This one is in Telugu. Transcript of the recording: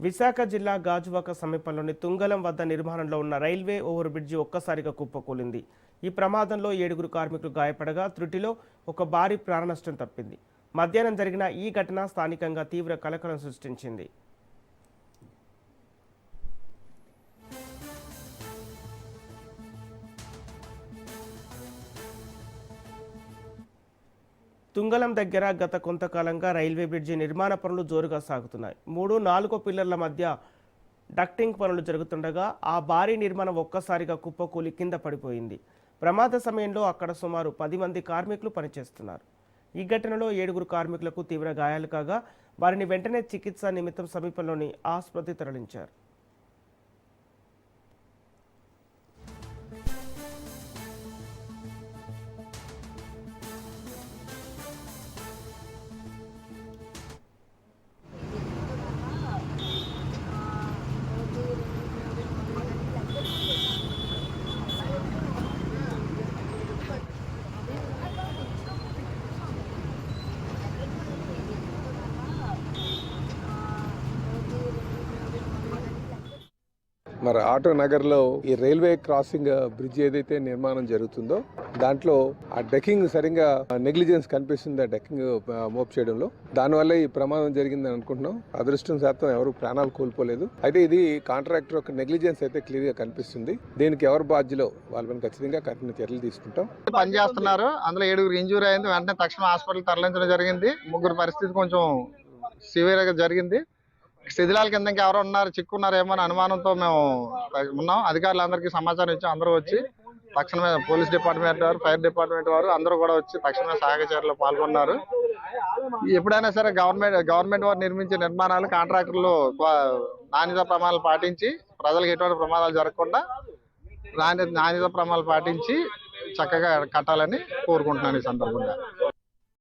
విశాఖ జిల్లా గాజువాక సమీపంలోని తుంగలం వద్ద నిర్మాణంలో ఉన్న రైల్వే ఓవర్ బ్రిడ్జి ఒక్కసారిగా కుప్పకూలింది. ఈ ప్రమాదంలో 7 కార్మికులు గాయపడగా త్రుటిలో ఒక భారీ ప్రాణనష్టం తప్పింది. మధ్యాహ్నం జరిగిన ఈ ఘటన స్థానికంగా తీవ్ర కలకలం సృష్టించింది. తుంగలం దగ్గర గత కొంతకాలంగా రైల్వే బ్రిడ్జి నిర్మాణ పనులు జోరుగా సాగుతున్నాయి. 3-4 పిల్లర్ల మధ్య డక్టింగ్ పనులు జరుగుతుండగా ఆ భారీ నిర్మాణం ఒక్కసారిగా కుప్పకూలి కింద పడిపోయింది. ప్రమాద సమయంలో అక్కడ సుమారు 10 మంది కార్మికులు పనిచేస్తున్నారు. ఈ ఘటనలో 7 కార్మికులకు తీవ్ర గాయాలు కాగా వారిని వెంటనే చికిత్స నిమిత్తం సమీపంలోని ఆసుపత్రికి తరలించారు. మరి ఆటో నగర్లో ఈ రైల్వే క్రాసింగ్ బ్రిడ్జ్ ఏదైతే నిర్మాణం జరుగుతుందో దాంట్లో ఆ డెకింగ్ సరిగ్గా నెగ్లిజెన్స్ కనిపిస్తుంది. ఆ డెకింగ్ మోప్ చేయడంలో దానివల్ల ఈ ప్రమాదం జరిగిందని అనుకుంటున్నాం. అదృష్టం శాతం ఎవరు ప్రాణాలు కోల్పోలేదు. అయితే ఇది కాంట్రాక్టర్ ఒక నెగ్లిజెన్స్ అయితే క్లియర్ గా కనిపిస్తుంది. దీనికి ఎవరు బాధ్యులో వాళ్ళ మీద ఖచ్చితంగా కఠిన చర్యలు తీసుకుంటాం. పనిచేస్తున్నారు. అందులో 7 ఇంజూరీ అయింది. వెంటనే తక్షణం హాస్పిటల్ తరలించడం జరిగింది. 3 పరిస్థితి కొంచెం సివియర్ గా జరిగింది. శిథిలాల కింద ఎవరు ఉన్నారు చిక్కున్నారేమో అని అనుమానంతో మేము ఉన్నాం. అధికారులందరికీ సమాచారం ఇచ్చి అందరూ వచ్చి తక్షణమే పోలీస్ డిపార్ట్మెంట్ వారు, ఫైర్ డిపార్ట్మెంట్ వారు అందరూ కూడా వచ్చి తక్షణమే సహాయక చర్యలో పాల్గొన్నారు. ఎప్పుడైనా సరే గవర్నమెంట్ వారు నిర్మించే నిర్మాణాలు కాంట్రాక్టర్లు నాణ్యత ప్రమాణాలు పాటించి ప్రజలకు ఎటువంటి ప్రమాదాలు జరగకుండా నాణ్యత ప్రమాణాలు పాటించి చక్కగా కట్టాలని కోరుకుంటున్నాను ఈ సందర్భంగా.